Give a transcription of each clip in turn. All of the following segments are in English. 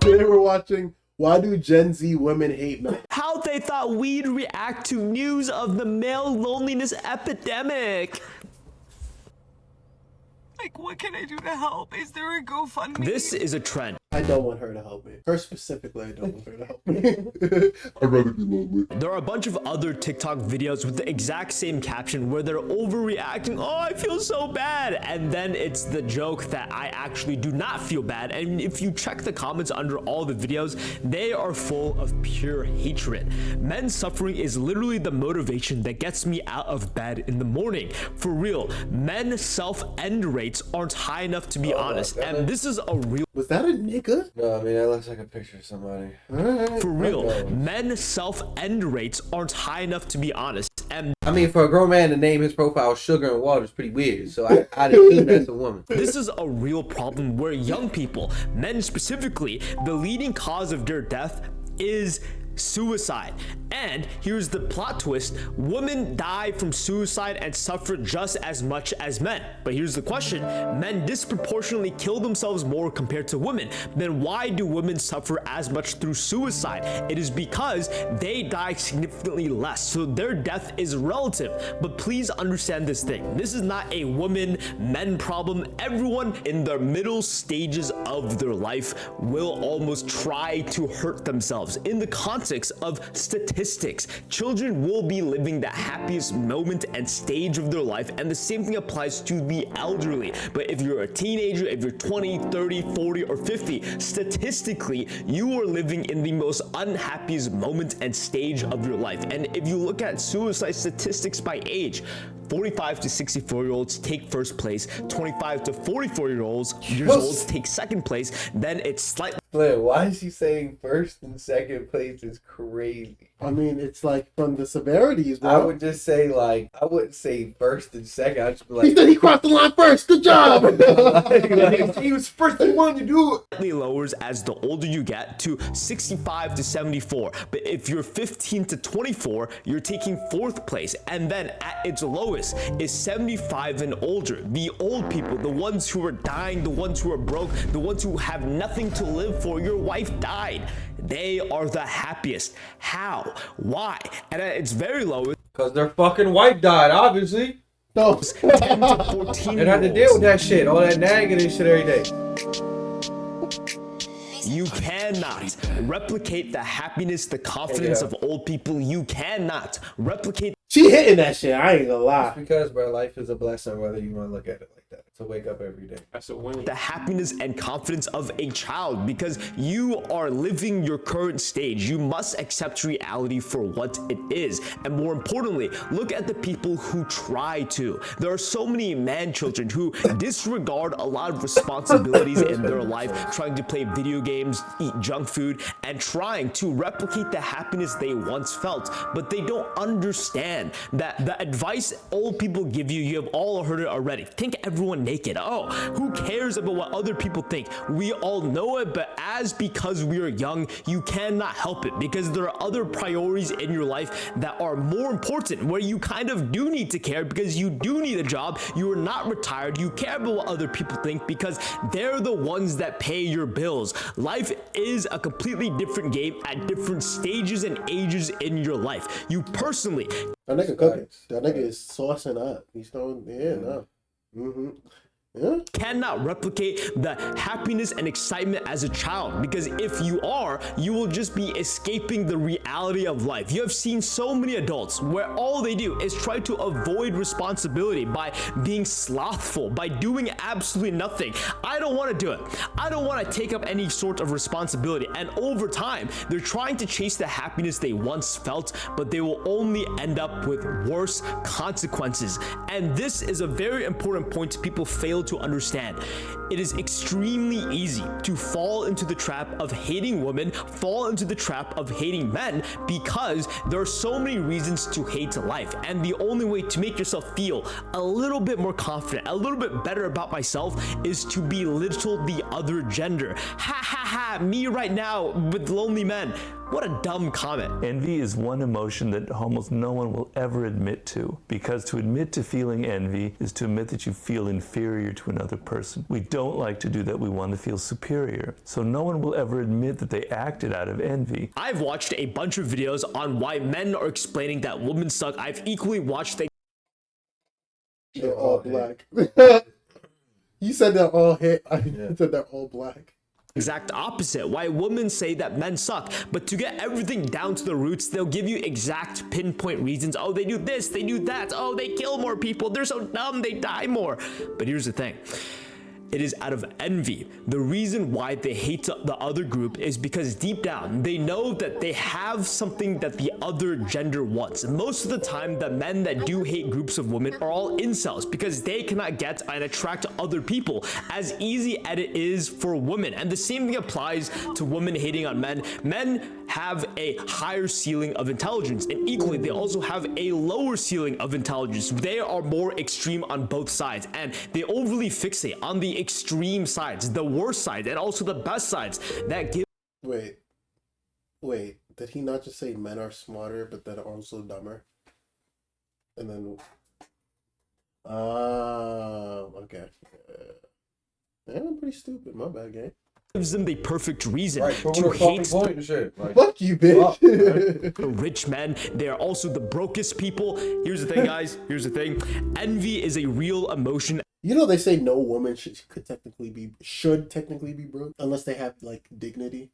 Today we're watching Why Do Gen Z Women Hate Men? How they thought we'd react to news of the male loneliness epidemic. Like, what can I do to help? Is there a GoFundMe? This is a trend. I don't want her to help me. Her specifically, I don't want her to help me. I'd rather be lonely. There are a bunch of other TikTok videos with the exact same caption where they're overreacting. Oh, I feel so bad. And then it's the joke that I actually do not feel bad. And if you check the comments under all the videos, they are full of pure hatred. Men's suffering is literally the motivation that gets me out of bed in the morning. For real, men's self-end rates aren't high enough to be honest. And this is a real... Was that a nigga? No, I mean, that looks like a picture of somebody. For real, men's self-end rates aren't high enough to be honest. And I mean, for a grown man to name his profile Sugar and Water is pretty weird, so I'd assume that's a woman. this is a real problem where young people, men specifically, the leading cause of their death is suicide. And here's the plot twist: women die from suicide and suffer just as much as men. But here's the question: men disproportionately kill themselves more compared to women. Then why do women suffer as much through suicide? It is because they die significantly less, so their death is relative. But please understand this thing: this is not a women men problem. Everyone in the middle stages of their life will almost try to hurt themselves. In the context of statistics, children will be living the happiest moment and stage of their life, and the same thing applies to the elderly. But if you're a teenager, if you're 20, 30, 40, or 50, statistically, you are living in the most unhappiest moment and stage of your life. And if you look at suicide statistics by age, 45 to 64-year-olds take first place, 25 to 44-year-olds take second place, then it's slightly... Flynn, why is he saying first and second place is crazy? I mean, it's like from the severities, bro. I would just say, like, I wouldn't say first and second. I'd just be like... He said he crossed the line first. Good job. He was first one to do it. Lowers as the older you get to 65 to 74. But if you're 15 to 24, you're taking fourth place. And then at its lowest is 75 and older. The old people, the ones who are dying, the ones who are broke, the ones who have nothing to live for. Your wife died. They are the happiest. How? Why? And at its very lowest, because their fucking wife died, obviously. No. 10 to 14 They had to deal with that shit, all that nagging and shit every day. You cannot replicate the happiness, the confidence of old people. You cannot replicate. She hitting that shit. I ain't gonna lie. It's because, bro, life is a blessing whether you want to look at it like that. To wake up every day. That's a win. The happiness and confidence of a child, because you are living your current stage. You must accept reality for what it is. And more importantly, look at the people who try to. There are so many man children who disregard a lot of responsibilities in their life, trying to play video games, eat junk food, and trying to replicate the happiness they once felt. But they don't understand that the advice old people give you, you have all heard it already. Think everyone naked. Oh, who cares about what other people think? We all know it, but because we are young, you cannot help it, because there are other priorities in your life that are more important, where you kind of do need to care, because you do need a job. You are not retired. You care about what other people think, because they're the ones that pay your bills. Life is a completely different game at different stages and ages in your life. You personally... That nigga cooking. That nigga is saucing up. He's throwing... Yeah, no. Yeah. Cannot replicate the happiness and excitement as a child, because if you are, you will just be escaping the reality of life. You have seen so many adults where all they do is try to avoid responsibility by being slothful, by doing absolutely nothing. I don't want to do it. I don't want to take up any sort of responsibility. And over time, they're trying to chase the happiness they once felt, but they will only end up with worse consequences. And this is a very important point people fail to understand. It is extremely easy to fall into the trap of hating women, fall into the trap of hating men, because there are so many reasons to hate life. And the only way to make yourself feel a little bit more confident, a little bit better about myself, is to belittle the other gender. Ha ha ha, me right now with lonely men. What a dumb comment. Envy is one emotion that almost no one will ever admit to, because to admit to feeling envy is to admit that you feel inferior to another person. We don't like to do that. We want to feel superior. So no one will ever admit that they acted out of envy. I've watched a bunch of videos on why men are explaining that women suck. I've equally watched the They're all black. You said they're all hit. I said they're all black. exact opposite. Why women say that men suck. But to get everything down to the roots, they'll give you exact pinpoint reasons. Oh, they do this, they do that. Oh, they kill more people. They're so dumb, they die more. But here's the thing. It is out of envy. The reason why they hate the other group is because deep down, they know that they have something that the other gender wants. Most of the time, the men that do hate groups of women are all incels because they cannot get and attract other people as easy as it is for women. And the same thing applies to women hating on men. Men have a higher ceiling of intelligence, and equally, they also have a lower ceiling of intelligence. They are more extreme on both sides, and they overly fixate on the extreme sides, the worst sides, and also the best sides that give. Wait, did he not just say men are smarter but then also dumber? And then okay. I'm pretty stupid, my bad, gang. Gives them the perfect reason Right, to hate point and shit. Like, Fuck you, bitch. rich men. They are also the brokest people. Here's the thing, guys. Here's the thing. Envy is a real emotion. You know they say no woman should technically be broke unless they have like dignity.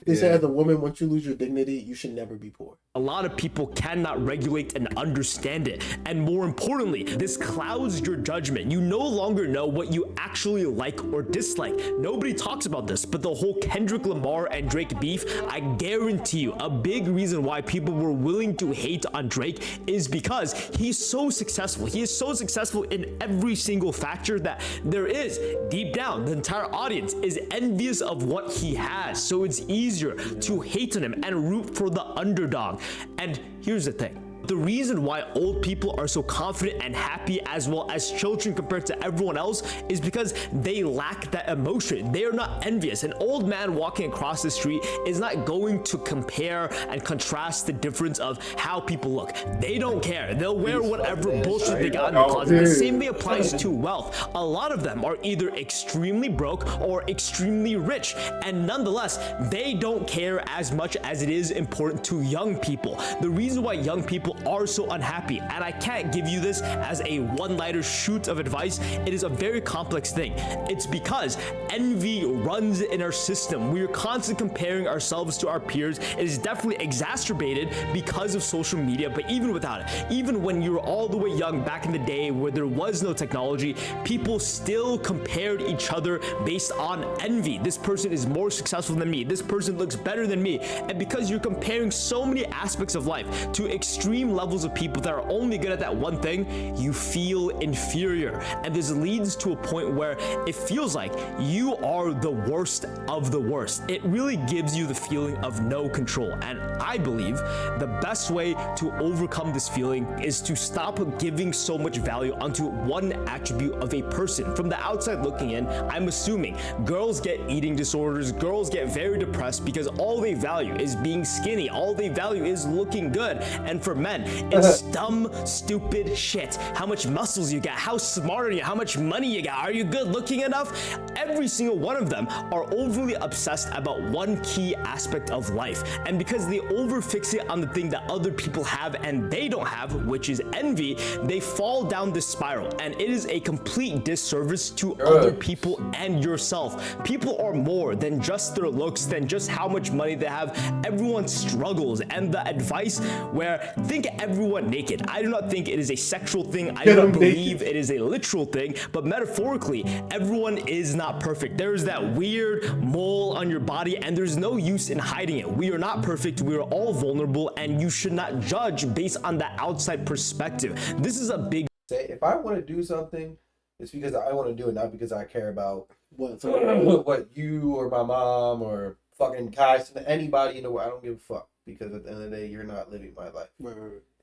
They say as a woman, once you lose your dignity, you should never be poor. A lot of people cannot regulate and understand it. And more importantly, this clouds your judgment. You no longer know what you actually like or dislike. Nobody talks about this, but the whole Kendrick Lamar and Drake beef, I guarantee you, a big reason why people were willing to hate on Drake is because he's so successful. He is so successful in every single factor that there is. Deep down, the entire audience is envious of what he has. So it's easier to hate on him and root for the underdog. And here's the thing. The reason why old people are so confident and happy as well as children compared to everyone else is because they lack that emotion. They are not envious. An old man walking across the street is not going to compare and contrast the difference of how people look. They don't care. They'll wear whatever bullshit they got in the closet. The same thing applies to wealth. A lot of them are either extremely broke or extremely rich, and nonetheless, they don't care as much as it is important to young people. The reason why young people are so unhappy, and I can't give you this as a one-liner shoot of advice, it is a very complex thing. It's because envy runs in our system. We are constantly comparing ourselves to our peers. It is definitely exacerbated because of social media, but even without it, even when you were all the way young back in the day where there was no technology, people still compared each other based on envy. This person is more successful than me. This person looks better than me. And because you're comparing so many aspects of life to extreme levels of people that are only good at that one thing, you feel inferior. And this leads to a point where it feels like you are the worst of the worst. It really gives you the feeling of no control. And I believe the best way to overcome this feeling is to stop giving so much value onto one attribute of a person. From the outside looking in, I'm assuming girls get eating disorders, girls get very depressed because all they value is being skinny. All they value is looking good. And for men, it's dumb, stupid shit. How much muscles you got, how smart are you, how much money you got, are you good looking enough? Every single one of them are overly obsessed about one key aspect of life. And because they overfixate on the thing that other people have and they don't have, which is envy, they fall down this spiral. And it is a complete disservice to other people and yourself. People are more than just their looks, than just how much money they have. Everyone struggles. And the advice where think everyone naked. I do not think it is a sexual thing. I do not believe it is a literal thing, but metaphorically, everyone is not perfect. There's that weird mole on your body and there's no use in hiding it. We are not perfect. We are all vulnerable and you should not judge based on the outside perspective. This is a big say if I want to do something, it's because I want to do it, not because I care about What you or my mom or fucking Kai, anybody in the world. I don't give a fuck, because at the end of the day, you're not living my life.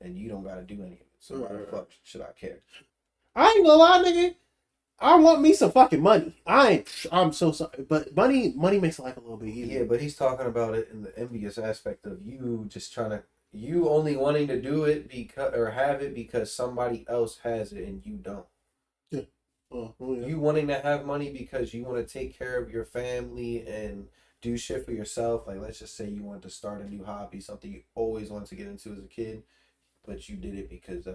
And you don't gotta do any of it. So why the fuck should I care? I ain't gonna lie, nigga. I want me some fucking money. I'm so sorry, but money makes life a little bit easier. Yeah, but he's talking about it in the envious aspect of you just trying to, you only wanting to do it because or have it because somebody else has it and you don't. Yeah. Oh, yeah. You wanting to have money because you want to take care of your family and do shit for yourself. Like, let's just say you want to start a new hobby, something you always wanted to get into as a kid, but you did it because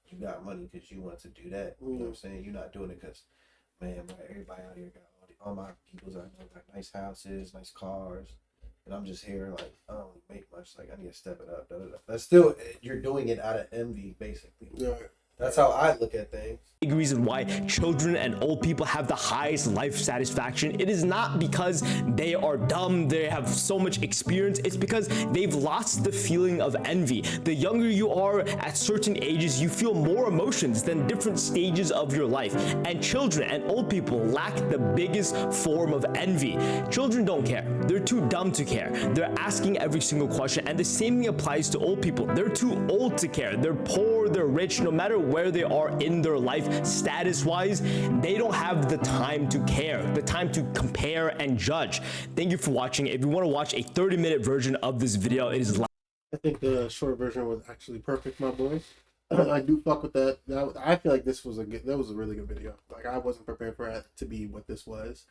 you got money because you wanted to do that. You know what I'm saying? You're not doing it because, man, everybody out here got all my peoples I know got nice houses, nice cars, and I'm just here like I don't make much. Like, I need to step it up. Da, da, da. That's still, you're doing it out of envy, basically. Yeah. That's how I look at things. Big reason why children and old people have the highest life satisfaction. It is not because they are dumb, they have so much experience. It's because they've lost the feeling of envy. The younger you are at certain ages, you feel more emotions than different stages of your life. And children and old people lack the biggest form of envy. Children don't care. They're too dumb to care. They're asking every single question. And the same thing applies to old people. They're too old to care. They're poor, they're rich, no matter where they are in their life status wise, they don't have the time to care, the time to compare and judge. Thank you for watching. If you want to watch a 30-minute version of this video, it is I think the short version was actually perfect, my boy. I do fuck with that. I feel like that was a really good video. Like, I wasn't prepared for it to be what this was.